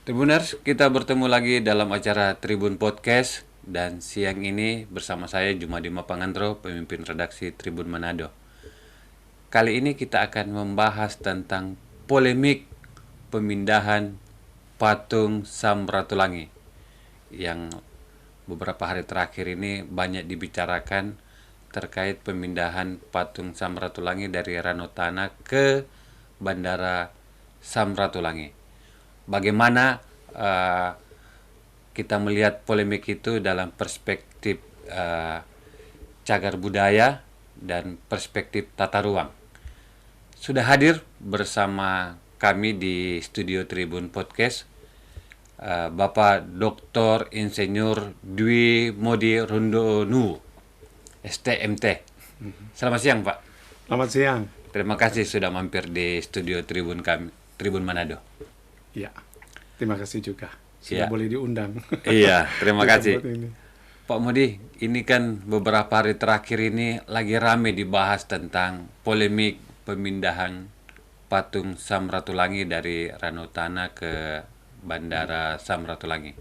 Tribuners, kita bertemu lagi dalam acara Tribun Podcast dan siang ini bersama saya Jumadi Mapangandro, pemimpin redaksi Tribun Manado. Kali ini kita akan membahas tentang polemik pemindahan patung Sam Ratulangi yang beberapa hari terakhir ini banyak dibicarakan terkait pemindahan patung Sam Ratulangi dari Ranotana ke Bandara Sam Ratulangi. Bagaimana kita melihat polemik itu dalam perspektif cagar budaya dan perspektif tata ruang. Sudah hadir bersama kami di studio Tribun Podcast Bapak Dr. Insinyur Dwi Modi Rundonu, STMT. Selamat siang, Pak. Selamat siang. Terima kasih sudah mampir di studio Tribun kami, Tribun Manado. Iya, terima kasih juga. Sudah Ya. boleh diundang. Iya, terima Di kasih. tempat ini. Pak Modi, ini kan beberapa hari terakhir ini lagi rame dibahas tentang polemik pemindahan patung Sam Ratulangi dari Ranotana ke Bandara Sam Ratulangi.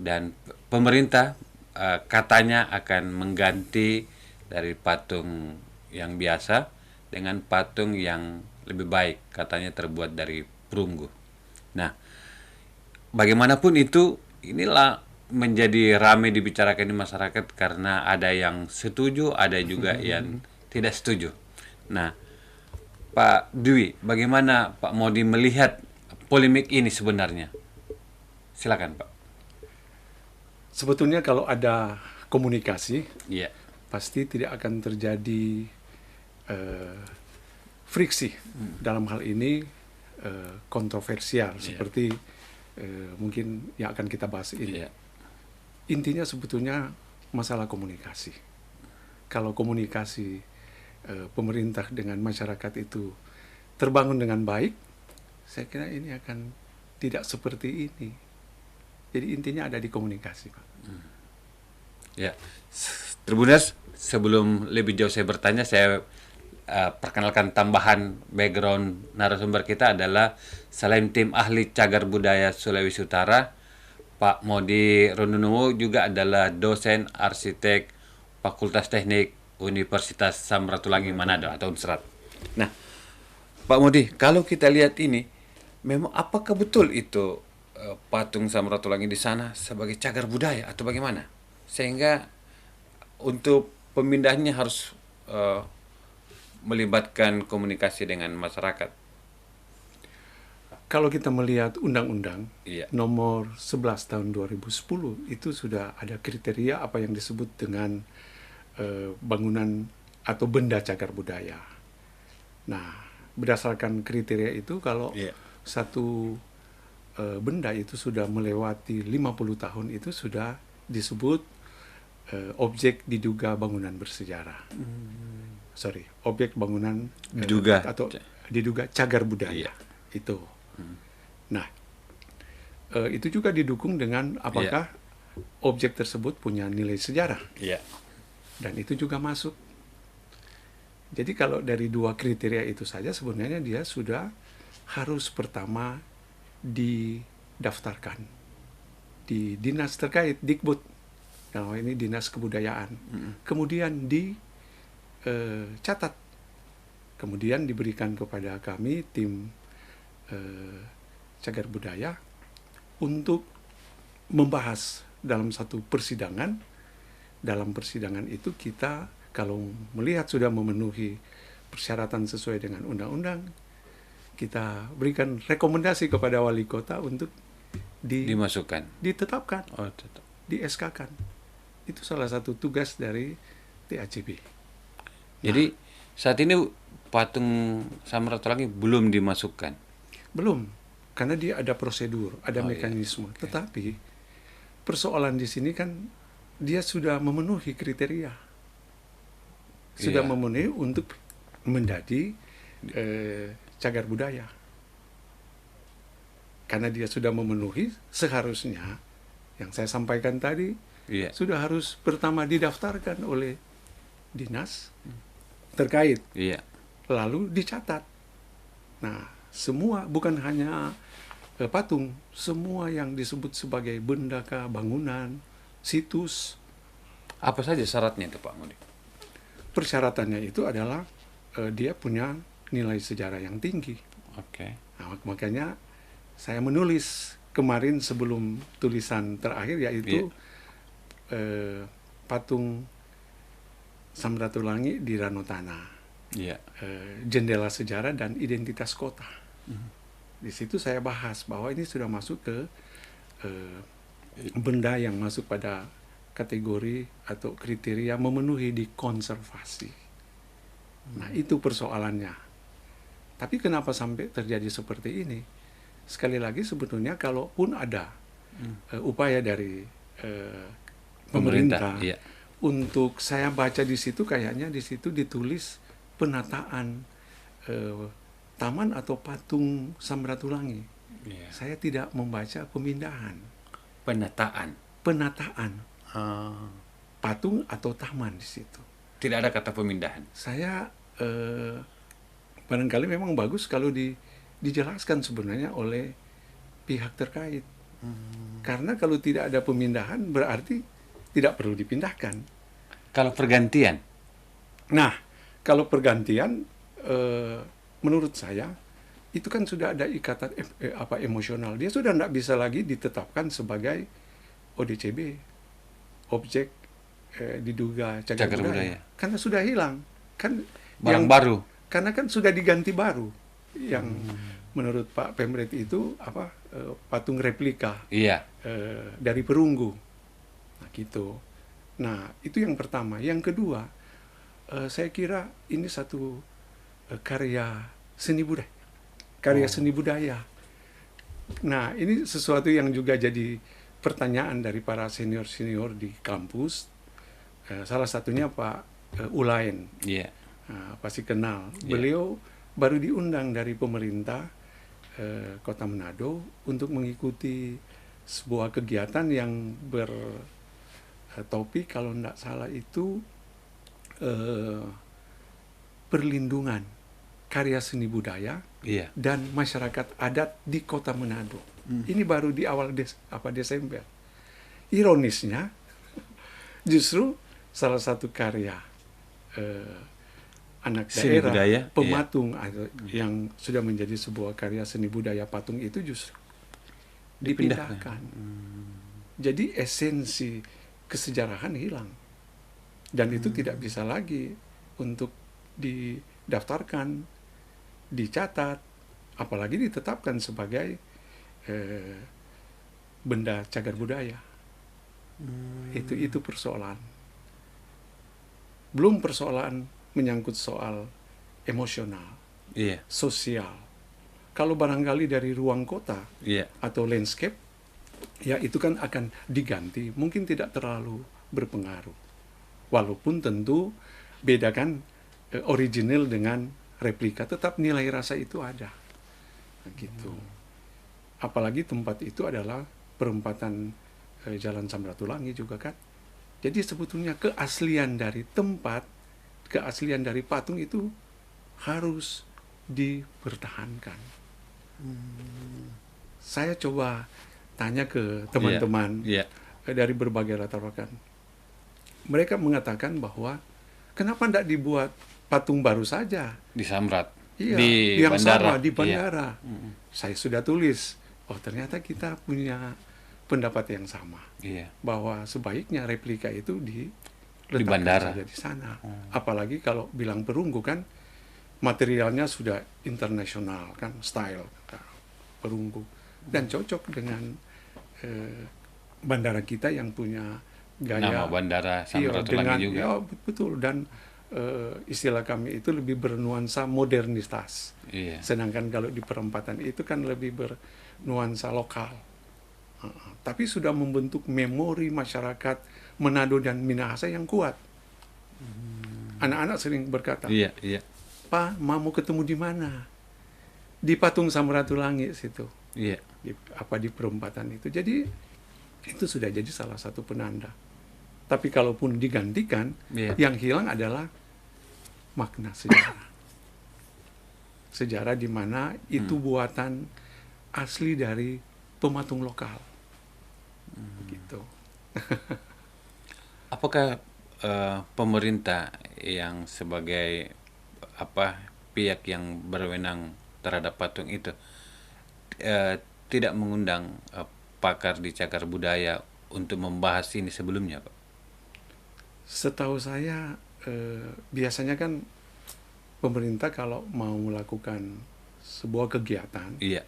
Dan pemerintah katanya akan mengganti dari patung yang biasa dengan patung yang lebih baik, katanya terbuat dari perunggu. Nah, bagaimanapun itu, inilah menjadi ramai dibicarakan di masyarakat karena ada yang setuju, ada juga yang tidak setuju. Nah, Pak Dwi, bagaimana Pak Modi melihat polemik ini sebenarnya? Silakan, Pak. Sebetulnya kalau ada komunikasi, Iya. pasti tidak akan terjadi friksi. Dalam hal ini kontroversial seperti mungkin yang akan kita bahas ini. Iya. Intinya sebetulnya masalah komunikasi. Kalau komunikasi pemerintah dengan masyarakat itu terbangun dengan baik, saya kira ini akan tidak seperti ini. Jadi intinya ada di komunikasi, Pak. Ya. Tribuners, sebelum lebih jauh saya bertanya, saya perkenalkan tambahan background narasumber kita adalah selain tim ahli cagar budaya Sulawesi Utara, Pak Modi Rundunuwo juga adalah dosen arsitek Fakultas Teknik Universitas Sam Ratulangi Manado atau Unsrat. Nah, Pak Modi, kalau kita lihat ini, memang apakah betul itu patung Sam Ratulangi di sana sebagai cagar budaya atau bagaimana? Sehingga untuk pemindahnya harus melibatkan komunikasi dengan masyarakat. Kalau kita melihat Undang-Undang Iya. nomor 11 tahun 2010 itu sudah ada kriteria apa yang disebut dengan bangunan atau benda cagar budaya. Nah, berdasarkan kriteria itu kalau Iya. satu benda itu sudah melewati 50 tahun itu sudah disebut objek diduga bangunan bersejarah. Sorry, objek bangunan Diduga. atau diduga cagar budaya. Iya. Itu. Nah, itu juga didukung dengan apakah objek tersebut punya nilai sejarah. Iya. Dan itu juga masuk. Jadi kalau dari dua kriteria itu saja sebenarnya dia sudah harus pertama didaftarkan di dinas terkait, Dikbud. Kalau ini dinas kebudayaan. Kemudian dicatat. Kemudian diberikan kepada kami tim cagar budaya untuk membahas dalam satu persidangan. Dalam persidangan itu kita kalau melihat sudah memenuhi persyaratan sesuai dengan undang-undang, kita berikan rekomendasi kepada wali kota untuk Dimasukkan. ditetapkan, Oh, tetap. di-SK-kan. Itu salah satu tugas dari TACB. Jadi saat ini patung Sam Ratulangi belum dimasukkan. Belum, karena dia ada prosedur, ada Oh, iya. mekanisme. Tetapi persoalan di sini kan dia sudah memenuhi kriteria. Sudah Iya. memenuhi untuk menjadi cagar budaya. Karena dia sudah memenuhi, seharusnya yang saya sampaikan tadi Iya. sudah harus pertama didaftarkan oleh dinas terkait, Iya. lalu dicatat. Nah, semua bukan hanya patung, semua yang disebut sebagai benda kah, bangunan, situs, Apa saja syaratnya itu Pak Ngudi? persyaratannya itu adalah dia punya nilai sejarah yang tinggi. Oke. Nah, makanya saya menulis kemarin sebelum tulisan terakhir, yaitu patung Samratulangi di Ranotana, Iya. jendela sejarah dan identitas kota. Di situ saya bahas bahwa ini sudah masuk ke benda yang masuk pada kategori atau kriteria memenuhi di konservasi. Nah, itu persoalannya. Tapi kenapa sampai terjadi seperti ini? Sekali lagi, sebetulnya kalaupun ada upaya dari pemerintah Iya. untuk, saya baca di situ kayaknya di situ ditulis penataan taman atau patung Samratulangi. Iya. Saya tidak membaca pemindahan, Penataan. penataan patung atau taman di situ. Tidak ada kata pemindahan. Saya barangkali memang bagus kalau dijelaskan sebenarnya oleh pihak terkait. Karena kalau tidak ada pemindahan berarti tidak perlu dipindahkan. Kalau pergantian, Nah, kalau pergantian menurut saya itu kan sudah ada ikatan emosional. Dia sudah tidak bisa lagi ditetapkan sebagai ODCB, objek diduga cagar budaya. Karena sudah hilang. Kan barang baru. karena kan sudah diganti baru. Yang menurut Pak Pemret itu patung replika Iya. dari perunggu. Nah, gitu. Nah, itu yang pertama. Yang kedua, saya kira ini satu karya seni budaya. Karya seni budaya. Nah, ini sesuatu yang juga jadi pertanyaan dari para senior-senior di kampus. Salah satunya Pak Ulain. Iya. Pasti kenal. Yeah. Beliau baru diundang dari pemerintah Kota Manado untuk mengikuti sebuah kegiatan yang bertopik, kalau tidak salah itu perlindungan karya seni budaya Iya. dan masyarakat adat di Kota Manado. Ini baru di awal Desember. Ironisnya, justru salah satu karya anak Seni daerah, budaya, pematung yang sudah menjadi sebuah karya seni budaya patung itu justru dipindahkan. Jadi esensi kesejarahan hilang. Dan itu tidak bisa lagi untuk didaftarkan, dicatat, apalagi ditetapkan sebagai benda cagar budaya. Itu persoalan. Belum persoalan menyangkut soal emosional, Iya. sosial. Kalau barangkali dari ruang kota Iya. atau landscape, ya itu kan akan diganti, mungkin tidak terlalu berpengaruh. Walaupun tentu bedakan original dengan replika, tetap nilai rasa itu ada. Nah, gitu. Apalagi tempat itu adalah perempatan Jalan Samratulangi juga kan. Jadi sebetulnya keaslian dari tempat, keaslian dari patung itu harus dipertahankan. Saya coba tanya ke teman-teman dari berbagai latar belakang. Mereka mengatakan bahwa kenapa tidak dibuat patung baru saja? Di Samrat. Iya, Di yang bandara. sama di bandara. Iya. Saya sudah tulis, ternyata kita punya pendapat yang sama. Iya. Bahwa sebaiknya replika itu Di diletakkan bandara. saja di sana. Apalagi kalau bilang perunggu kan, materialnya sudah internasional kan, style perunggu. Dan cocok dengan bandara kita yang punya gaya. Nama bandara Samratulangi dengan, juga. Ya, betul. Dan istilah kami itu lebih bernuansa modernitas. Iya. Sedangkan kalau di perempatan itu kan lebih bernuansa lokal. Tapi sudah membentuk memori masyarakat Manado dan Minahasa yang kuat. Anak-anak sering berkata, Iya. Iya. "Pak, mau ketemu di mana?" Di patung Samratulangi situ. Iya. Di perempatan itu. Jadi itu sudah jadi salah satu penanda. Tapi kalaupun digantikan, yang hilang adalah makna sejarah. Sejarah di mana itu buatan asli dari pematung lokal. Gitu. Apakah pemerintah yang sebagai pihak yang berwenang terhadap patung itu tidak mengundang pakar di cagar budaya untuk membahas ini sebelumnya, Pak? Setahu saya biasanya kan pemerintah kalau mau melakukan sebuah kegiatan, Iya,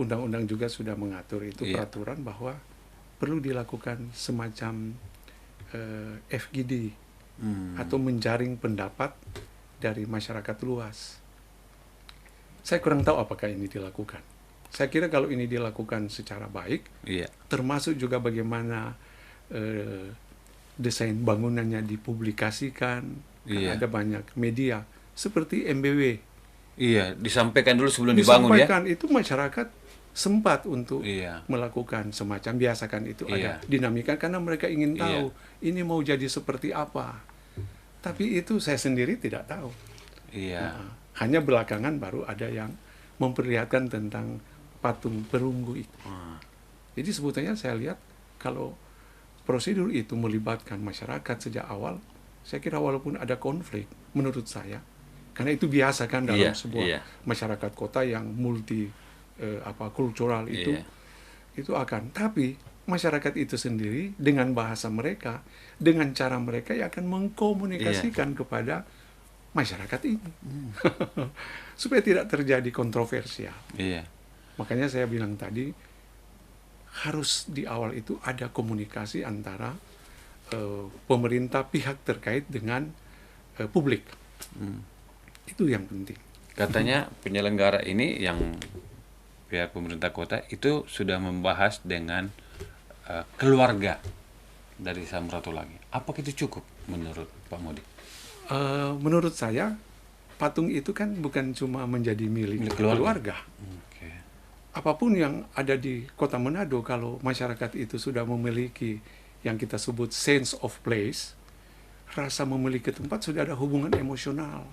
undang-undang juga sudah mengatur itu, iya. peraturan bahwa perlu dilakukan semacam FGD atau menjaring pendapat dari masyarakat luas. Saya kurang tahu apakah ini dilakukan. Saya kira kalau ini dilakukan secara baik, Iya, termasuk juga bagaimana desain bangunannya dipublikasikan, kan Iya. ada banyak media seperti MBW iya, disampaikan dulu sebelum dibangun ya. disampaikan, itu masyarakat sempat untuk Iya, melakukan semacam, biasakan itu Iya. ada dinamika karena mereka ingin Iya. tahu ini mau jadi seperti apa. Tapi itu saya sendiri tidak tahu. iya, Nah, hanya belakangan baru ada yang memperlihatkan tentang patung perunggu itu. Jadi sebetulnya saya lihat kalau prosedur itu melibatkan masyarakat sejak awal, saya kira walaupun ada konflik, menurut saya, karena itu biasa kan dalam Iya, sebuah iya. masyarakat kota yang multi kultural itu, Iya. itu akan. Tapi masyarakat itu sendiri dengan bahasa mereka, dengan cara mereka yang akan mengkomunikasikan kepada masyarakat ini, supaya tidak terjadi kontroversial. Iya. Makanya saya bilang tadi, harus di awal itu ada komunikasi antara pemerintah, pihak terkait dengan publik. Itu yang penting. Katanya penyelenggara ini yang pihak pemerintah kota itu sudah membahas dengan keluarga dari Samratulangi. Apakah itu cukup menurut Pak Modi? Menurut saya, patung itu kan bukan cuma menjadi milik Milik keluarga. keluarga. Oke. Apapun yang ada di kota Manado, kalau masyarakat itu sudah memiliki yang kita sebut sense of place, rasa memiliki tempat, sudah ada hubungan emosional,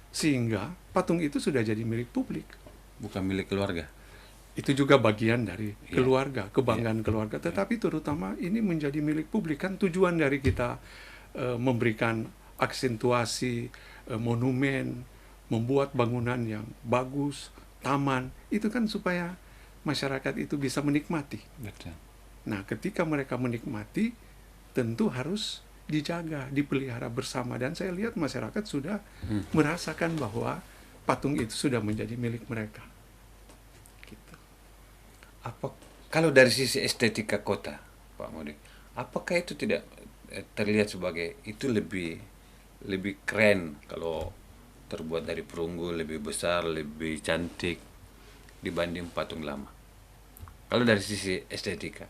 sehingga patung itu sudah jadi milik publik. Bukan milik keluarga. Itu juga bagian dari Iya. keluarga, kebanggaan keluarga. Tetapi terutama ini menjadi milik publik. Kan tujuan dari kita memberikan aksentuasi monumen, membuat bangunan yang bagus, taman, itu kan supaya masyarakat itu bisa menikmati. Betul. Nah, ketika mereka menikmati, tentu harus dijaga, dipelihara bersama. Dan saya lihat masyarakat sudah merasakan bahwa patung itu sudah menjadi milik mereka. Gitu. Apa kalau dari sisi estetika kota, Pak Modi, apakah itu tidak terlihat sebagai itu lebih keren kalau terbuat dari perunggu, lebih besar, lebih cantik dibanding patung lama? Kalau dari sisi estetika.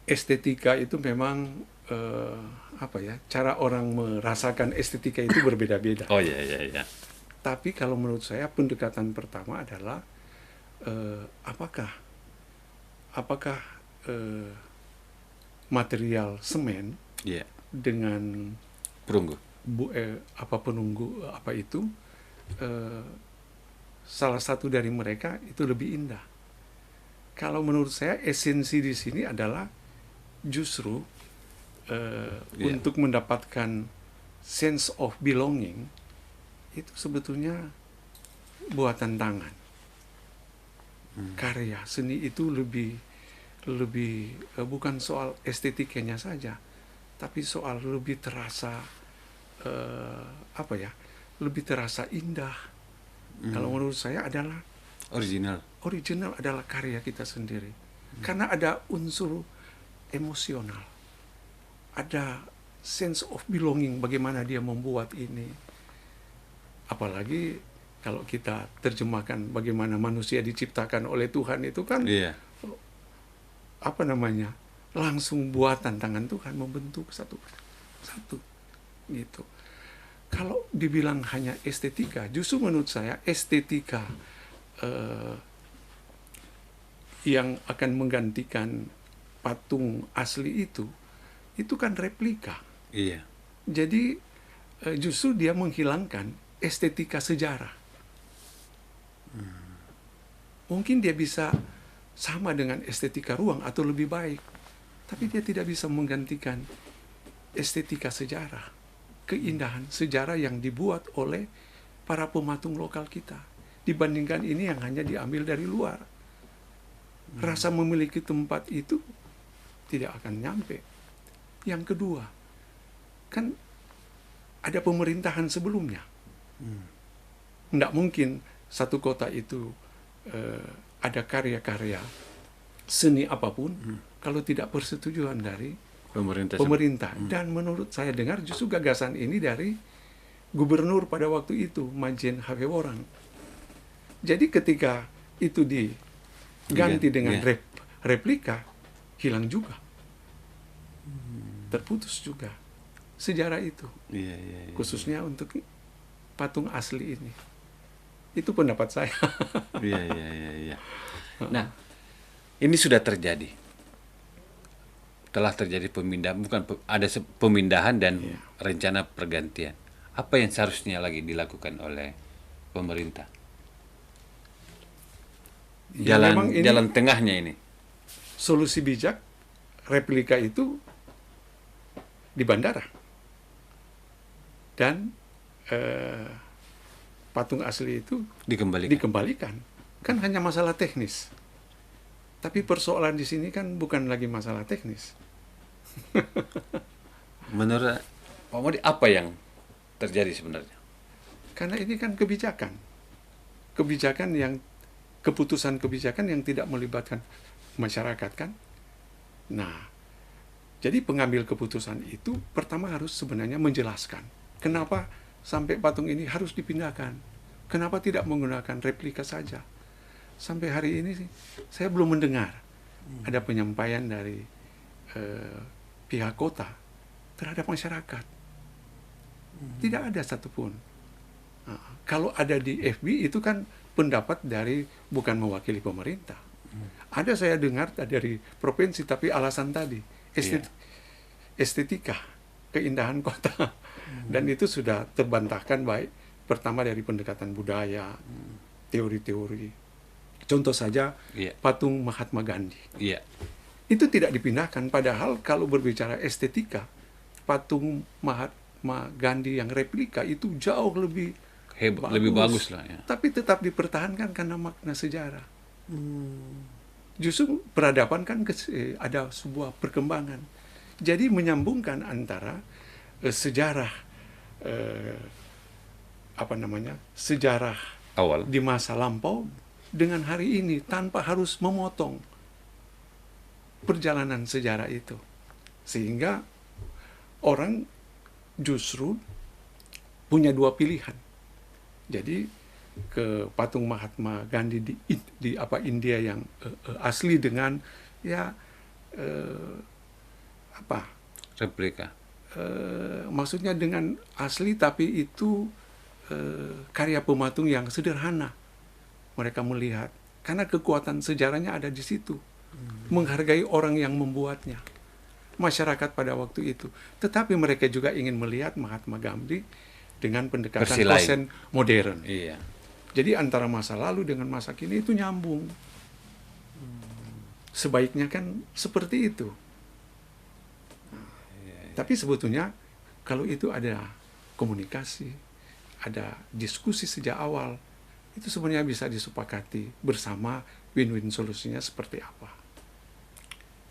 Estetika itu memang cara orang merasakan estetika itu berbeda-beda. Oh iya iya iya. Tapi kalau menurut saya pendekatan pertama adalah apakah material semen Iya. dengan Perunggu. penunggu itu salah satu dari mereka itu lebih indah. Kalau menurut saya esensi di sini adalah justru untuk mendapatkan sense of belonging, itu sebetulnya buatan tangan. Karya seni itu lebih bukan soal estetikanya saja, tapi soal lebih terasa lebih terasa indah. Kalau menurut saya adalah original adalah karya kita sendiri, karena ada unsur emosional, ada sense of belonging, bagaimana dia membuat ini. Apalagi kalau kita terjemahkan bagaimana manusia diciptakan oleh Tuhan, itu kan langsung buatan tangan Tuhan, membentuk satu gitu. Kalau dibilang hanya estetika, justru menurut saya estetika yang akan menggantikan patung asli itu kan replika. Iya. Jadi justru dia menghilangkan estetika sejarah. Mungkin dia bisa sama dengan estetika ruang atau lebih baik. Tapi dia tidak bisa menggantikan estetika sejarah, keindahan sejarah yang dibuat oleh para pematung lokal kita. Dibandingkan ini yang hanya diambil dari luar. Rasa memiliki tempat itu tidak akan nyampe. Yang kedua, kan ada pemerintahan sebelumnya. Tidak mungkin satu kota itu ada karya-karya seni apapun kalau tidak persetujuan dari pemerintah. Dan menurut saya dengar justru gagasan ini dari gubernur pada waktu itu, Majen Haweworang. Jadi ketika itu diganti dengan replika, hilang juga. Terputus juga sejarah itu. Khususnya untuk patung asli ini. Itu pendapat saya. Nah, ini sudah terjadi. Telah terjadi pemindahan, ada pemindahan dan rencana pergantian. Apa yang seharusnya lagi dilakukan oleh pemerintah? Jalan tengahnya ini. Solusi bijak, replika itu di bandara. Dan patung asli itu dikembalikan. Kan hanya masalah teknis. Tapi persoalan di sini kan bukan lagi masalah teknis. Menurut Pak Modi, apa yang terjadi sebenarnya? Karena ini kan keputusan kebijakan yang tidak melibatkan masyarakat kan. Nah, jadi pengambil keputusan itu pertama harus sebenarnya menjelaskan kenapa sampai patung ini harus dipindahkan. Kenapa tidak menggunakan replika saja? Sampai hari ini saya belum mendengar ada penyampaian dari pihak kota terhadap masyarakat. Tidak ada satupun. Kalau ada di FB itu kan pendapat dari bukan mewakili pemerintah. Ada saya dengar dari provinsi, tapi alasan tadi estetika, keindahan kota. Dan itu sudah terbantahkan baik pertama dari pendekatan budaya, teori-teori. Contoh saja patung Mahatma Gandhi. Itu tidak dipindahkan, padahal kalau berbicara estetika, patung Mahatma Gandhi yang replika itu jauh lebih hebat, lebih bagus lah ya. Tapi tetap dipertahankan karena makna sejarah. Justru peradaban kan ada sebuah perkembangan. Jadi menyambungkan antara sejarah sejarah awal di masa lampau dengan hari ini tanpa harus memotong perjalanan sejarah itu. Sehingga orang justru punya dua pilihan. Jadi ke patung Mahatma Gandhi di India yang asli dengan replika. Maksudnya dengan asli tapi itu karya pematung yang sederhana. Mereka melihat karena kekuatan sejarahnya ada di situ. Menghargai orang yang membuatnya. Masyarakat pada waktu itu. Tetapi mereka juga ingin melihat Mahatma Gandhi dengan pendekatan kosen modern. Jadi antara masa lalu dengan masa kini itu nyambung. Sebaiknya kan seperti itu. Tapi sebetulnya kalau itu ada komunikasi, ada diskusi sejak awal, itu sebenarnya bisa disepakati bersama, win-win solusinya seperti apa.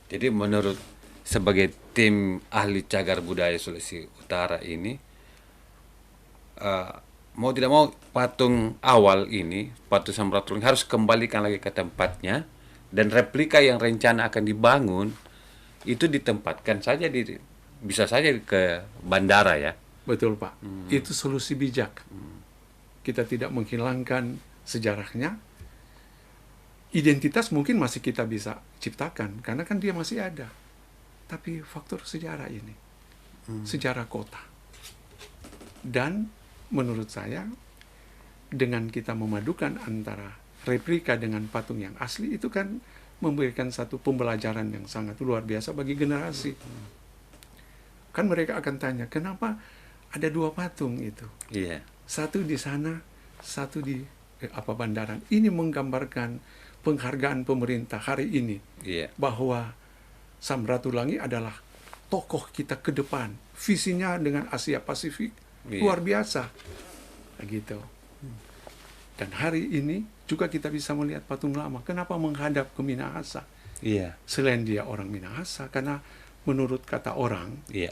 Jadi menurut sebagai tim ahli cagar budaya Sulawesi Utara ini, mau tidak mau patung awal ini, patung Samratulangi harus kembalikan lagi ke tempatnya, dan replika yang rencana akan dibangun itu ditempatkan saja bisa saja ke bandara ya. Betul Pak, itu solusi bijak. Kita tidak menghilangkan sejarahnya, identitas mungkin masih kita bisa ciptakan karena kan dia masih ada. Tapi faktor sejarah ini, sejarah kota. Dan menurut saya dengan kita memadukan antara replika dengan patung yang asli itu kan memberikan satu pembelajaran yang sangat luar biasa bagi generasi. Kan mereka akan tanya, kenapa ada dua patung itu? Satu di sana, satu di bandaran. Ini menggambarkan penghargaan pemerintah hari ini Iya. bahwa Samratulangi adalah tokoh kita ke depan. Visinya dengan Asia Pasifik Iya. luar biasa. Gitu. Dan hari ini juga kita bisa melihat patung lama. Kenapa menghadap ke Minahasa? Iya. Selain dia orang Minahasa, karena menurut kata orang Iya.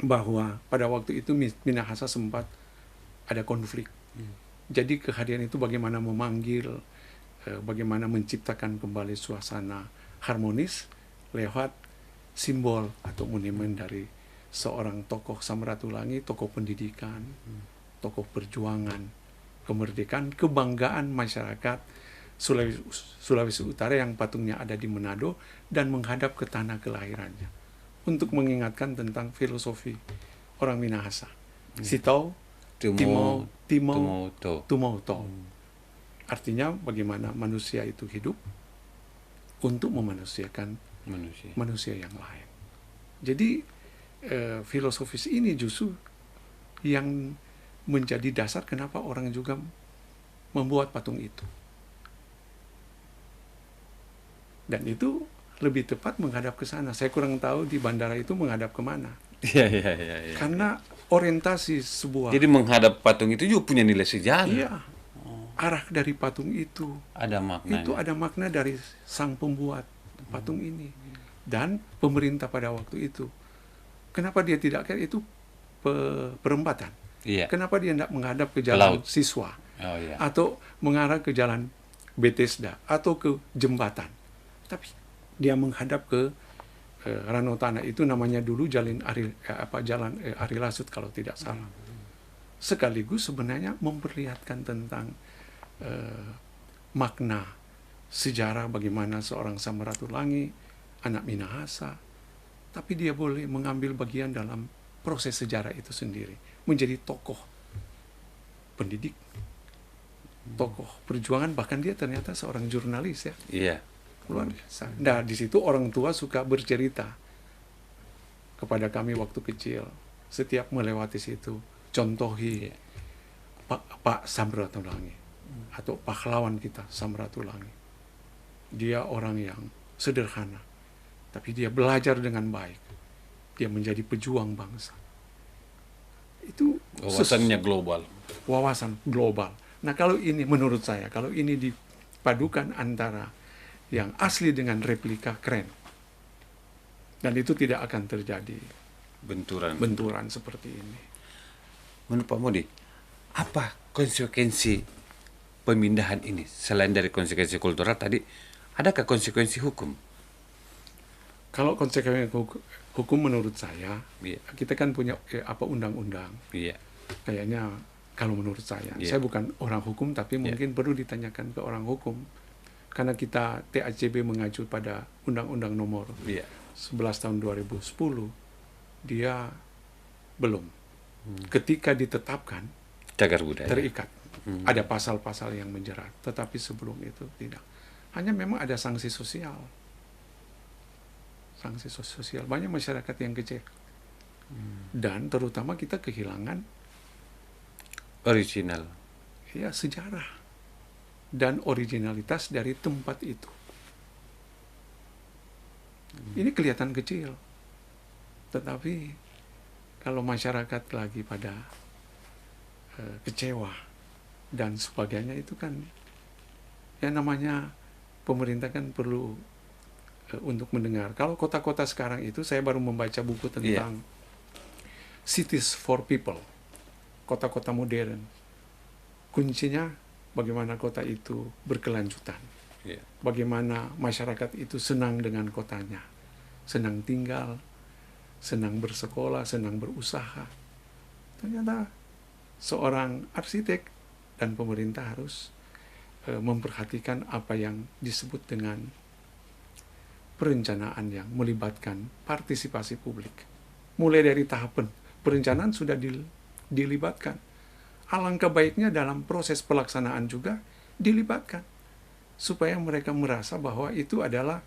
bahwa pada waktu itu Minahasa sempat ada konflik. Jadi kehadiran itu bagaimana memanggil, bagaimana menciptakan kembali suasana harmonis lewat simbol atau monumen dari seorang tokoh Samratulangi, tokoh pendidikan, tokoh perjuangan, kemerdekaan, kebanggaan masyarakat Sulawesi Utara yang patungnya ada di Manado dan menghadap ke tanah kelahirannya untuk mengingatkan tentang filosofi orang Minahasa. Sitau, Timau, Tumauto. Artinya bagaimana manusia itu hidup untuk memanusiakan manusia yang lain. Jadi filosofis ini justru yang menjadi dasar kenapa orang juga membuat patung itu. Dan itu lebih tepat menghadap ke sana. Saya kurang tahu di bandara itu menghadap kemana. Iya. Karena orientasi sebuah... Jadi menghadap patung itu juga punya nilai sejarah. Iya. Arah dari patung itu. Ada maknanya. Itu ada makna dari sang pembuat patung ini. Dan pemerintah pada waktu itu. Kenapa dia tidak kayak itu perempatan? Iya. Kenapa dia tidak menghadap ke jalan Laut. Siswa? Oh iya. Atau mengarah ke jalan Bethesda? Atau ke jembatan? Tapi dia menghadap ke Ranotana, itu namanya dulu jalan Ari Lasut kalau tidak salah. Sekaligus sebenarnya memperlihatkan tentang makna sejarah bagaimana seorang Samratulangi, anak Minahasa, tapi dia boleh mengambil bagian dalam proses sejarah itu sendiri, menjadi tokoh pendidik, tokoh perjuangan, bahkan dia ternyata seorang jurnalis ya. Iya. Luar biasa. Nah, di situ orang tua suka bercerita kepada kami waktu kecil. Setiap melewati situ, contohi Pak Samratulangi atau pahlawan kita Samratulangi. Dia orang yang sederhana, tapi dia belajar dengan baik. Dia menjadi pejuang bangsa. Itu Wawasannya global. Wawasan global. Nah, kalau ini menurut saya, kalau ini dipadukan antara yang asli dengan replika, keren. Dan itu tidak akan terjadi benturan seperti ini. Menurut Pak Modi, apa konsekuensi pemindahan ini? Selain dari konsekuensi kultural tadi, adakah konsekuensi hukum? Kalau konsekuensi hukum menurut saya, Iya. kita kan punya undang-undang. Iya. Kayaknya kalau menurut saya bukan orang hukum, tapi mungkin perlu ditanyakan ke orang hukum. Karena kita TACB mengacu pada Undang-Undang Nomor 11 tahun 2010, dia belum. Ketika ditetapkan, Cagar budaya. terikat. Ada pasal-pasal yang menjerat. Tetapi sebelum itu tidak. Hanya memang ada sanksi sosial. Sanksi sosial. Banyak masyarakat yang kecewa. Dan terutama kita kehilangan Original. ya sejarah dan originalitas dari tempat itu. Ini kelihatan kecil, tetapi kalau masyarakat lagi pada kecewa dan sebagainya, itu kan ya namanya pemerintah kan perlu untuk mendengar. Kalau kota-kota sekarang itu, saya baru membaca buku tentang Cities for People, kota-kota modern. Kuncinya bagaimana kota itu berkelanjutan. Bagaimana masyarakat itu senang dengan kotanya. Senang tinggal, senang bersekolah, senang berusaha. Ternyata seorang arsitek dan pemerintah harus memperhatikan apa yang disebut dengan perencanaan yang melibatkan partisipasi publik. Mulai dari tahap perencanaan sudah dilibatkan. Alangkah baiknya dalam proses pelaksanaan juga dilibatkan, supaya mereka merasa bahwa itu adalah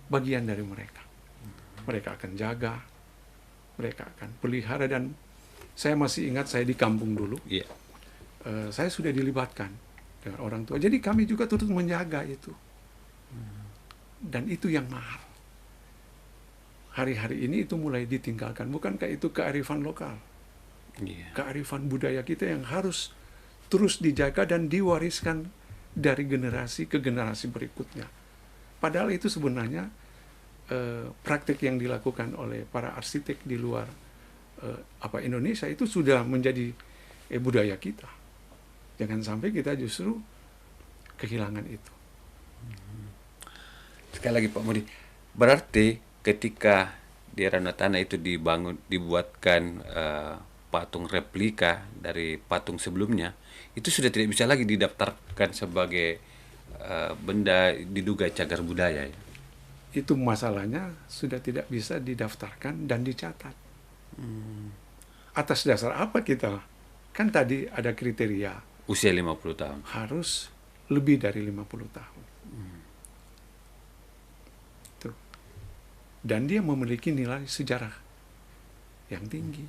bagian dari mereka. Mereka akan jaga, mereka akan pelihara. Dan saya masih ingat saya di kampung dulu, saya sudah dilibatkan dengan orang tua. Jadi kami juga turut menjaga itu. Dan itu yang mahal. Hari-hari ini itu mulai ditinggalkan. Bukankah itu kearifan lokal? Iya. Kearifan budaya kita yang harus terus dijaga dan diwariskan dari generasi ke generasi berikutnya. Padahal itu sebenarnya praktik yang dilakukan oleh para arsitek di luar Indonesia itu sudah menjadi budaya kita. Jangan sampai kita justru kehilangan itu. Sekali lagi Pak Mudi, berarti ketika di Ranotana itu dibuatkan patung replika dari patung sebelumnya, itu sudah tidak bisa lagi didaftarkan sebagai benda diduga cagar budaya ya? Itu masalahnya sudah tidak bisa didaftarkan dan dicatat. Atas dasar apa kita? Kan tadi ada kriteria Usia 50 tahun. harus lebih dari 50 tahun. Tuh. Dan dia memiliki nilai sejarah yang tinggi.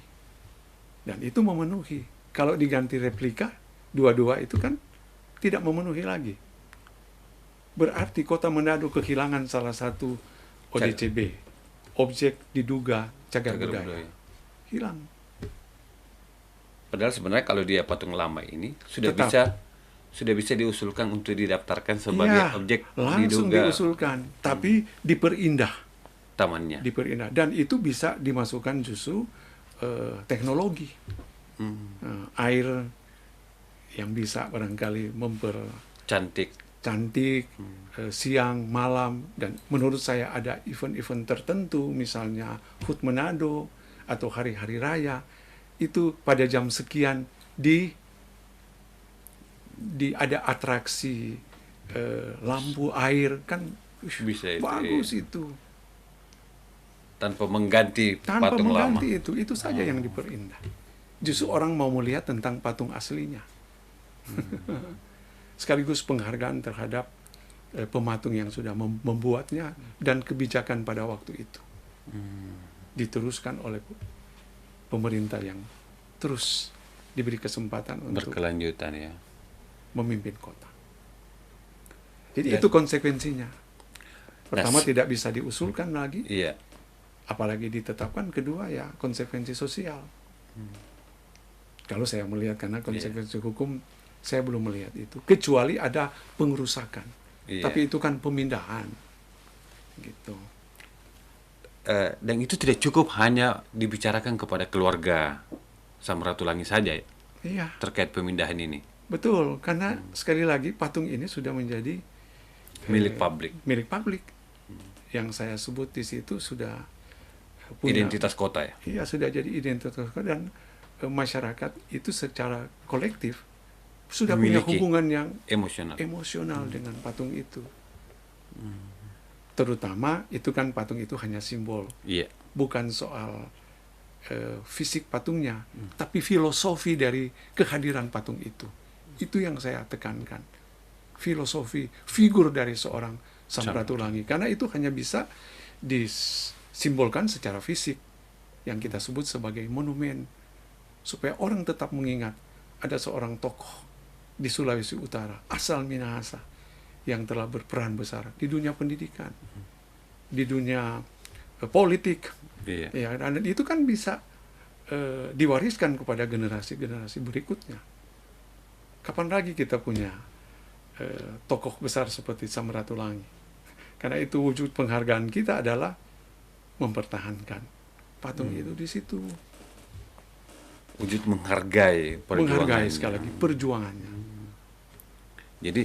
Dan itu memenuhi. Kalau diganti replika, dua-dua itu kan tidak memenuhi lagi. Berarti Kota Manado kehilangan salah satu ODCB, objek diduga cagar budaya. Hilang. Padahal sebenarnya kalau dia patung lama ini sudah Tetap. bisa diusulkan untuk didaftarkan sebagai Iya, objek langsung diduga diusulkan, tapi diperindah. tamannya. Diperindah. Dan itu bisa dimasukkan justru teknologi. Air yang bisa barangkali Cantik. cantik, siang, malam, dan menurut saya ada event-event tertentu, misalnya HUT Manado atau hari-hari raya, itu pada jam sekian ada atraksi lampu air kan Bisa itu, bagus itu. Tanpa mengganti Tanpa patung lama. mengganti itu saja yang diperindah. Justru orang mau melihat tentang patung aslinya. Sekaligus penghargaan terhadap pematung yang sudah membuatnya dan kebijakan pada waktu itu. Diteruskan oleh pemerintah yang terus diberi kesempatan untuk Berkelanjutan ya. memimpin kota. Jadi itu konsekuensinya. Pertama, tidak bisa diusulkan lagi, Iya. apalagi ditetapkan. Kedua, ya konsekuensi sosial. Kalau saya melihat, karena konsekuensi hukum saya belum melihat itu, kecuali ada pengerusakan. Iya. Tapi itu kan pemindahan, gitu. Dan itu tidak cukup hanya dibicarakan kepada keluarga Samratulangi saja ya, Iya, terkait pemindahan ini. betul. Karena sekali lagi patung ini sudah menjadi Milik publik. milik publik. Yang saya sebut di situ sudah punya Identitas kota ya. Iya, sudah jadi identitas kota, dan masyarakat itu secara kolektif sudah punya Memiliki hubungan yang emosional. dengan patung itu. Terutama itu kan patung itu hanya simbol, Iya. bukan soal fisik patungnya, tapi filosofi dari kehadiran patung itu. Itu yang saya tekankan. Filosofi, figur dari seorang Samratulangi. Karena itu hanya bisa disimbolkan secara fisik, yang kita sebut sebagai monumen, supaya orang tetap mengingat ada seorang tokoh di Sulawesi Utara, asal Minahasa, yang telah berperan besar di dunia pendidikan, di dunia politik. Iya. Ya, dan itu kan bisa diwariskan kepada generasi-generasi berikutnya. Kapan lagi kita punya tokoh besar seperti Samratulangi? Karena itu wujud penghargaan kita adalah mempertahankan patung itu di situ. Wujud menghargai perjuangannya. Menghargai sekali lagi perjuangannya. Jadi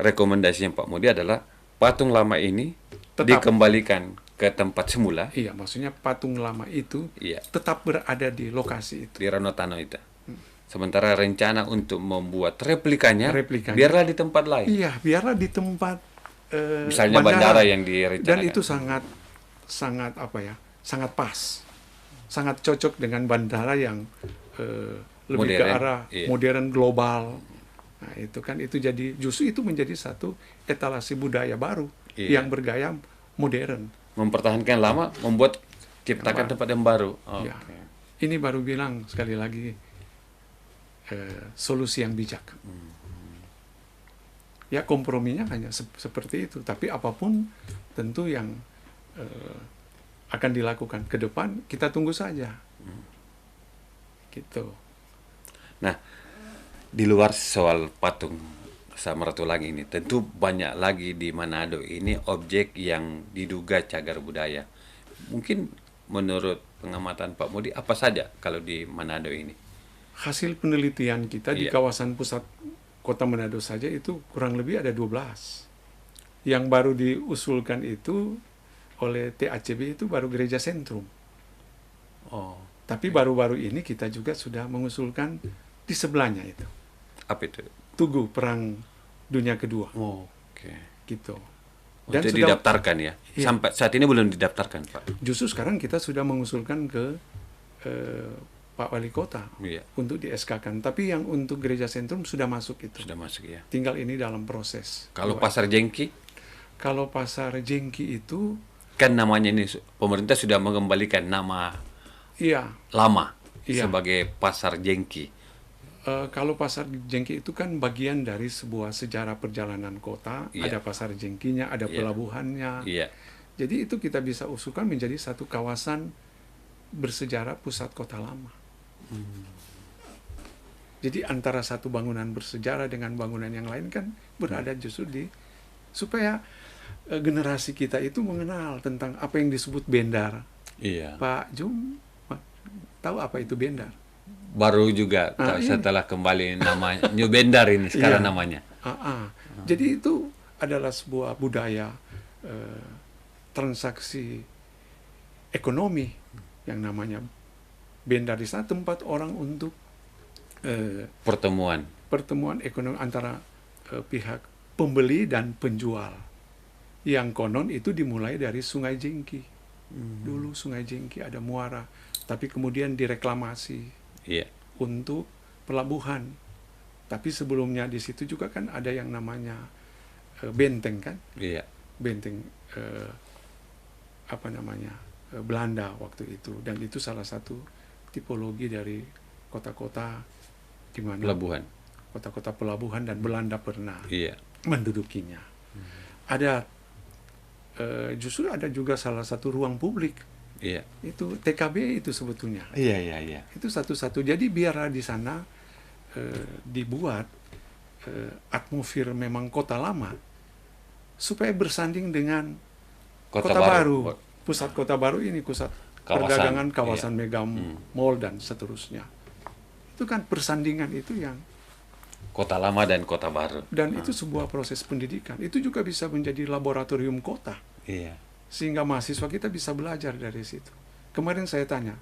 rekomendasinya Pak Mudi adalah patung lama ini Tetap. dikembalikan ke tempat semula. Iya, maksudnya patung lama itu Iya. tetap berada di lokasi itu. Di Ranotano itu. Sementara rencana untuk membuat replikanya, Replikanya. biarlah di tempat lain. Iya, biarlah di tempat Misalnya bandara yang direncanakan. Dan itu sangat sangat pas, sangat cocok dengan bandara yang lebih ke Modern, arah iya. modern global. Nah, itu kan justru itu menjadi satu etalase budaya baru Iya. yang bergaya modern. Mempertahankan lama, ciptakan Lama. tempat yang baru. Ya. Oke. Ini baru bilang sekali lagi solusi yang bijak. Ya komprominya hanya seperti itu. Tapi apapun tentu yang akan dilakukan ke depan kita tunggu saja. Gitu. Nah, di luar soal patung Samratulangi ini, tentu banyak lagi di Manado ini objek yang diduga cagar budaya. Mungkin menurut pengamatan Pak Mudi, apa saja kalau di Manado ini? Hasil penelitian kita di Iya. kawasan pusat kota Manado saja itu kurang lebih ada 12. Yang baru diusulkan itu oleh TACB itu baru gereja sentrum. Oh, Tapi baru-baru ini kita juga sudah mengusulkan di sebelahnya itu. apa itu? Tugu Perang Dunia Kedua. Oke. Gitu. Dan Dan itu sudah, didaftarkan ya? Iya. Sampai saat ini belum didaftarkan, Pak? justru sekarang kita sudah mengusulkan ke Pak Wali Kota Iya, untuk di SK-kan. Tapi yang untuk gereja sentrum sudah masuk itu. sudah masuk ya. Tinggal ini dalam proses. Kalau Doa. Pasar Jengki, Kalau Pasar Jengki itu, kan namanya ini pemerintah sudah mengembalikan nama iya. lama Iya. sebagai Pasar Jengki. Kalau Pasar Jengki itu kan bagian dari sebuah sejarah perjalanan kota. Iya. Ada Pasar Jengkinya, ada Iya. pelabuhannya. Iya, Jadi itu kita bisa usulkan menjadi satu kawasan bersejarah pusat kota lama. Jadi antara satu bangunan bersejarah dengan bangunan yang lain kan berada justru di supaya generasi kita itu mengenal tentang apa yang disebut bendar. iya. Pak Jum tahu apa itu bendar? Baru juga Ini. setelah kembali nama New Bendar ini sekarang Iya. namanya. Jadi itu adalah sebuah budaya transaksi ekonomi yang namanya bendar. Di sana tempat orang untuk Pertemuan. pertemuan ekonomi antara pihak pembeli dan penjual. Yang konon itu dimulai dari Sungai Jengki. Dulu Sungai Jengki ada muara, tapi kemudian direklamasi Iya. untuk pelabuhan. Tapi sebelumnya di situ juga kan ada yang namanya benteng kan, Iya. benteng Belanda waktu itu, dan itu salah satu tipologi dari kota-kota di mana Pelabuhan. kota-kota pelabuhan dan Belanda pernah Iya. mendudukinya. Ada justru ada juga salah satu ruang publik Iya. itu TKB itu sebetulnya. Iya, iya, iya. Itu satu-satu. Jadi biar di sana dibuat atmosfer memang kota lama supaya bersanding dengan kota baru. Pusat kota baru ini, pusat Kawasan, perdagangan, kawasan iya. mega mall dan seterusnya. Itu kan persandingan itu yang, Kota lama dan kota baru. dan itu sebuah proses pendidikan. Itu juga bisa menjadi laboratorium kota. Iya. Sehingga mahasiswa kita bisa belajar dari situ. Kemarin saya tanya,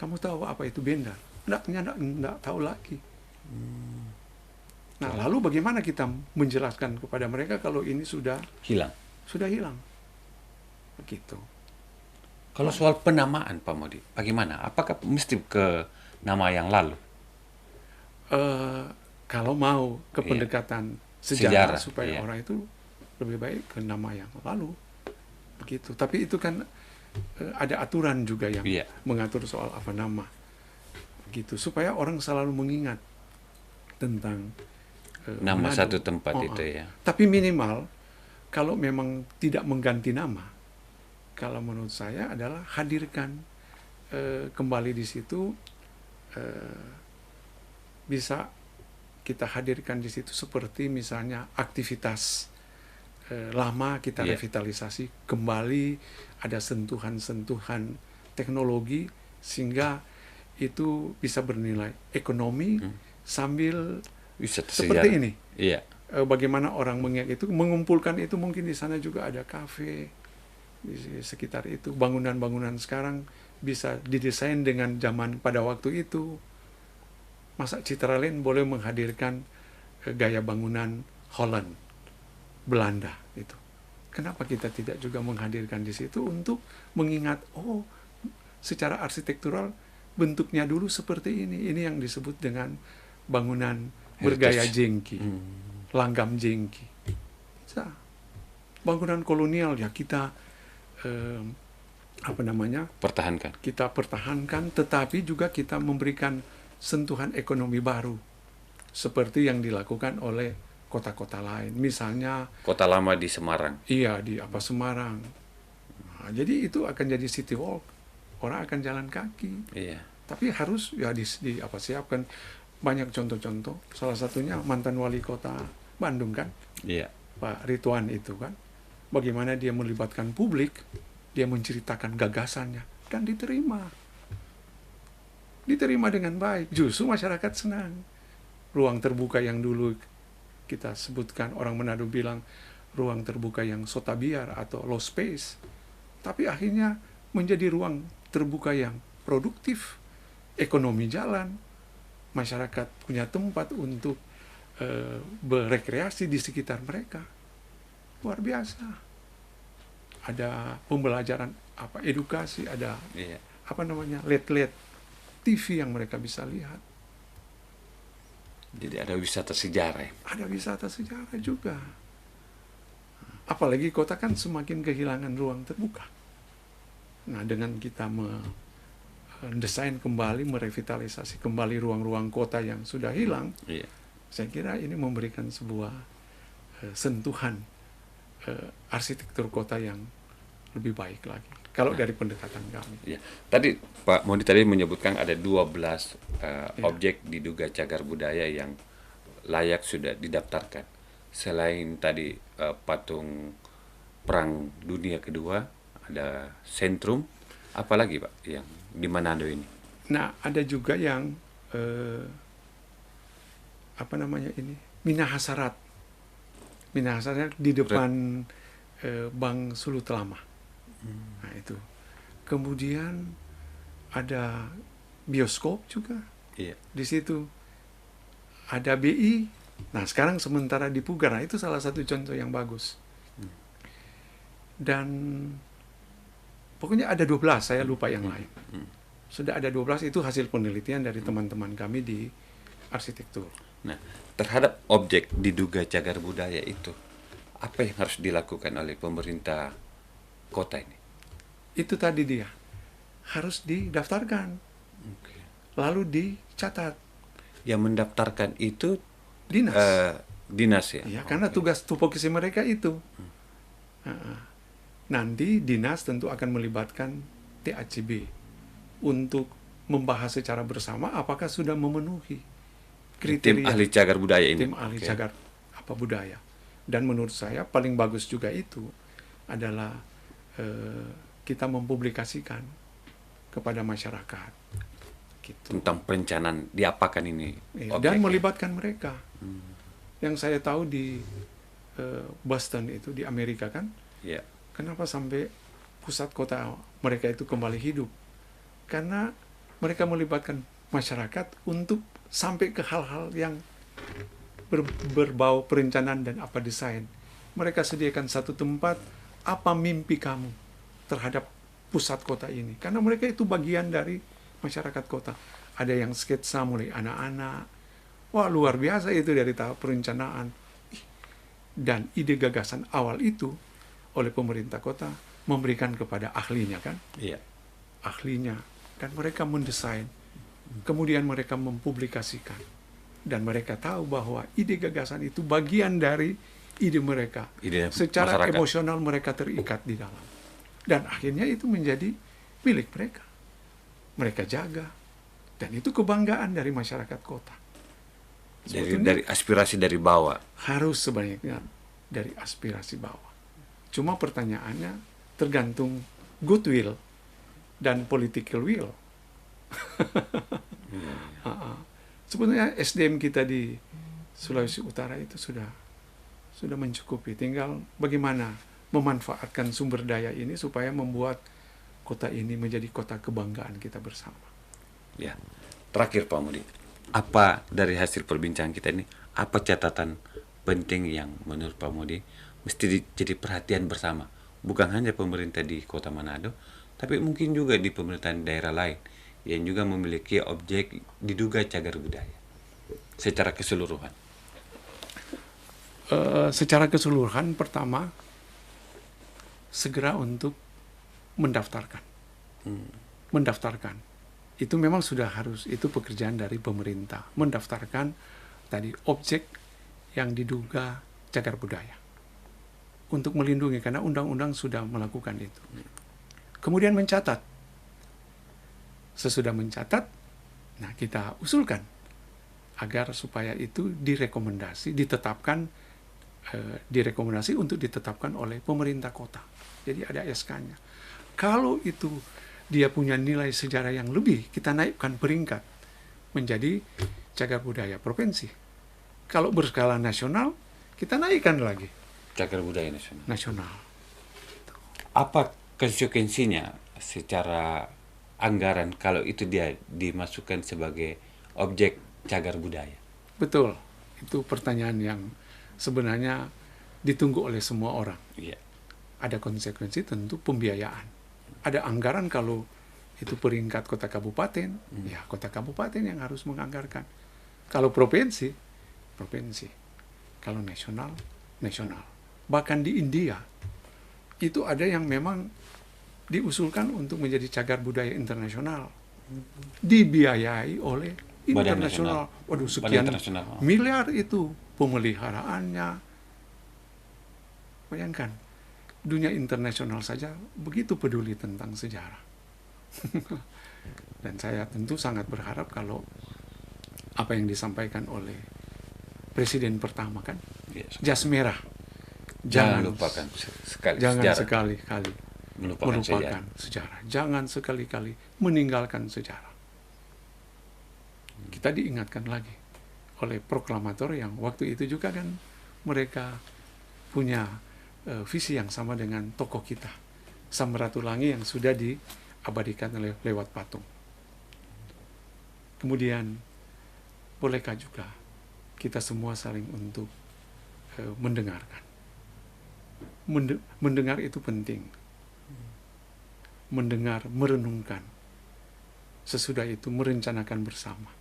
kamu tahu apa itu bendar? Enggak tahu lagi. Nah, lalu bagaimana kita menjelaskan kepada mereka kalau ini sudah Hilang. hilang? Begitu. Kalau soal penamaan Pak Modi, bagaimana? Apakah mesti ke nama yang lalu? Kalau mau ke Iya. pendekatan Sejarah, sejarah supaya iya. orang itu lebih baik ke nama yang lalu. Begitu. Tapi itu kan ada aturan juga yang Iya. mengatur soal apa nama. Begitu. Supaya orang selalu mengingat tentang Nama Manado. satu tempat Oh, itu ya. Tapi minimal kalau memang tidak mengganti nama, kalau menurut saya adalah hadirkan kembali di situ, bisa kita hadirkan di situ seperti misalnya aktivitas lama kita Iya. revitalisasi kembali, ada sentuhan-sentuhan teknologi sehingga itu bisa bernilai ekonomi sambil Wisata seperti sejarah. ini. Iya. Bagaimana orang mengingat itu, mengumpulkan itu, mungkin di sana juga ada kafe di sekitar itu. Bangunan-bangunan sekarang bisa didesain dengan zaman pada waktu itu. Masa Citraland boleh menghadirkan gaya bangunan Holland, Belanda itu. Kenapa kita tidak juga menghadirkan di situ untuk mengingat, oh, secara arsitektural bentuknya dulu seperti ini. Ini yang disebut dengan bangunan bergaya jengki, langgam jengki. Bisa. Bangunan kolonial ya kita Pertahankan. kita pertahankan, tetapi juga kita memberikan sentuhan ekonomi baru seperti yang dilakukan oleh kota-kota lain. Misalnya Kota lama di Semarang. iya di Semarang. Nah, jadi itu akan jadi city walk. Orang akan jalan kaki. Iya. Tapi harus ya siapkan banyak contoh-contoh. Salah satunya mantan wali kota Bandung kan, Iya. Pak Ridwan itu kan. Bagaimana dia melibatkan publik, dia menceritakan gagasannya dan diterima. Diterima dengan baik. Justru masyarakat senang. Ruang terbuka yang dulu kita sebutkan, orang Manado bilang ruang terbuka yang sotabiar atau low space. Tapi akhirnya menjadi ruang terbuka yang produktif. Ekonomi jalan, masyarakat punya tempat untuk berekreasi di sekitar mereka. Luar biasa. Ada pembelajaran edukasi, ada Iya. LED TV yang mereka bisa lihat. Jadi ada wisata sejarah. Ada wisata sejarah juga. Apalagi kota kan semakin kehilangan ruang terbuka. Nah, dengan kita mendesain kembali, merevitalisasi kembali ruang-ruang kota yang sudah hilang, Iya. saya kira ini memberikan sebuah sentuhan arsitektur kota yang lebih baik lagi. Kalau dari pendekatan kami. Ya. Tadi Pak Modi tadi menyebutkan ada 12 objek diduga cagar budaya yang layak sudah didaftarkan. Selain tadi patung Perang Dunia Kedua, ada sentrum, apalagi Pak yang di Manado ini? Nah, ada juga yang Minahasarat. Minahasarat di depan Bank Sulut Lama. Nah, itu. Kemudian ada bioskop juga. Iya. Di situ ada BI. Nah, sekarang sementara di Pugar. Nah, itu salah satu contoh yang bagus. Dan pokoknya ada 12, saya lupa yang lain. Sudah ada 12, itu hasil penelitian dari teman-teman kami di arsitektur. Nah, terhadap objek diduga cagar budaya itu, apa yang harus dilakukan oleh pemerintah kota ini? Itu tadi dia. Harus didaftarkan. Oke. Lalu dicatat. Yang mendaftarkan itu Dinas. dinas ya? Ya, karena tugas tupoksi mereka itu. Nanti dinas tentu akan melibatkan TACB untuk membahas secara bersama apakah sudah memenuhi kriteria Tim ahli cagar budaya ini. tim ahli Oke. cagar budaya. Dan menurut saya paling bagus juga itu adalah kita mempublikasikan kepada masyarakat gitu. Tentang perencanaan diapakan ini? Iya, objeknya. dan melibatkan mereka. Yang saya tahu di Boston itu di Amerika kan, Ya. kenapa sampai pusat kota mereka itu kembali hidup? Karena mereka melibatkan masyarakat untuk sampai ke hal-hal yang berbau perencanaan dan desain. Mereka sediakan satu tempat, apa mimpi kamu terhadap pusat kota ini? Karena mereka itu bagian dari masyarakat kota. Ada yang sketsa mulai anak-anak. Wah, luar biasa itu dari tahap perencanaan. Dan ide gagasan awal itu oleh pemerintah kota memberikan kepada ahlinya kan? Iya. Ahlinya. Dan mereka mendesain. Kemudian mereka mempublikasikan. Dan mereka tahu bahwa ide gagasan itu bagian dari ide mereka. Ide Secara masyarakat. emosional mereka terikat di dalam. Dan akhirnya itu menjadi milik mereka. Mereka jaga. Dan itu kebanggaan dari masyarakat kota. Dari aspirasi dari bawah. Harus sebanyak dari aspirasi bawah. Cuma pertanyaannya tergantung goodwill dan political will. Sebenarnya SDM kita di Sulawesi Utara itu sudah mencukupi. Tinggal bagaimana memanfaatkan sumber daya ini supaya membuat kota ini menjadi kota kebanggaan kita bersama. Ya. Terakhir Pak Mudi, apa dari hasil perbincangan kita ini, apa catatan penting yang menurut Pak Mudi mesti jadi perhatian bersama, bukan hanya pemerintah di Kota Manado, tapi mungkin juga di pemerintahan daerah lain yang juga memiliki objek diduga cagar budaya secara keseluruhan? Secara keseluruhan, pertama segera untuk mendaftarkan. Mendaftarkan itu memang sudah harus, itu pekerjaan dari pemerintah, mendaftarkan tadi objek yang diduga cagar budaya. Untuk melindungi, karena undang-undang sudah melakukan itu. Kemudian mencatat. Sesudah mencatat, nah kita usulkan agar supaya itu direkomendasi untuk ditetapkan oleh pemerintah kota. Jadi ada SK-nya. Kalau itu dia punya nilai sejarah yang lebih, kita naikkan peringkat menjadi cagar budaya provinsi. Kalau berskala nasional, kita naikkan lagi Cagar budaya nasional. nasional. Apa konsekuensinya secara anggaran kalau itu dia dimasukkan sebagai objek cagar budaya? Betul, itu pertanyaan yang sebenarnya ditunggu oleh semua orang. Iya. Ada konsekuensi tentu pembiayaan. Ada anggaran kalau itu peringkat kota kabupaten, ya kota kabupaten yang harus menganggarkan. Kalau provinsi, provinsi. Kalau nasional, nasional. Bahkan di India, itu ada yang memang diusulkan untuk menjadi cagar budaya internasional. Dibiayai oleh Badan internasional. nasional. Waduh, Badan sekian internasional. miliar itu pemeliharaannya. Bayangkan, dunia internasional saja begitu peduli tentang sejarah. Dan saya tentu sangat berharap kalau apa yang disampaikan oleh Presiden pertama kan, Iya. jas merah. Jangan lupakan sekali Jangan sejarah. sekali-kali Melupakan melupakan sejarah. Jangan sekali-kali meninggalkan sejarah. Kita diingatkan lagi oleh proklamator yang waktu itu juga kan mereka punya visi yang sama dengan tokoh kita, Samratulangi, yang sudah diabadikan lewat patung. Kemudian bolehkah juga kita semua saling untuk mendengarkan. Mendengar itu penting. Mendengar, merenungkan. Sesudah itu merencanakan bersama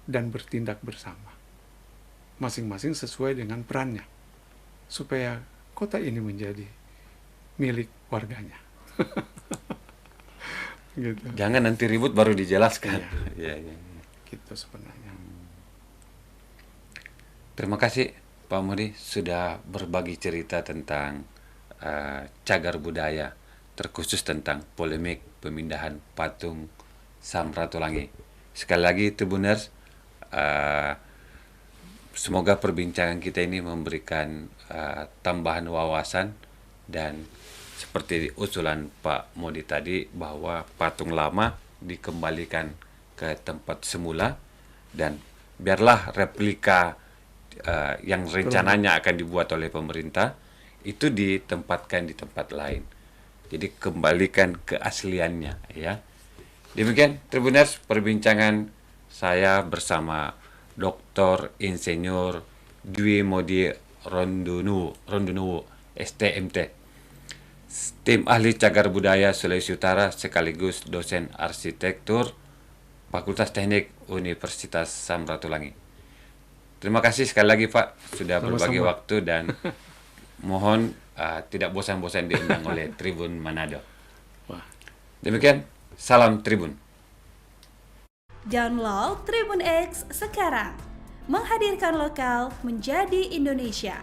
dan bertindak bersama. Masing-masing sesuai dengan perannya. Supaya kota ini menjadi milik warganya. Gitu. Jangan nanti ribut baru dijelaskan. Iya. Iya. Gitu sebenarnya. Terima kasih Pak Muri sudah berbagi cerita tentang cagar budaya, terkhusus tentang polemik pemindahan patung Samratulangi. Sekali lagi Tribuners, semoga perbincangan kita ini memberikan tambahan wawasan, dan seperti usulan Pak Modi tadi bahwa patung lama dikembalikan ke tempat semula, dan biarlah replika yang rencananya akan dibuat oleh pemerintah itu ditempatkan di tempat lain. Jadi kembalikan keasliannya, ya. Demikian Tribuners perbincangan saya bersama Dr. Insinyur Dwi Modi Rondonuwo, STMT, tim ahli cagar budaya Sulawesi Utara sekaligus dosen arsitektur Fakultas Teknik Universitas Samratulangi. Terima kasih sekali lagi Pak sudah berbagi waktu, dan mohon tidak bosan-bosan diundang oleh Tribun Manado. Demikian, salam Tribun. Download Tribun X sekarang, menghadirkan lokal menjadi Indonesia.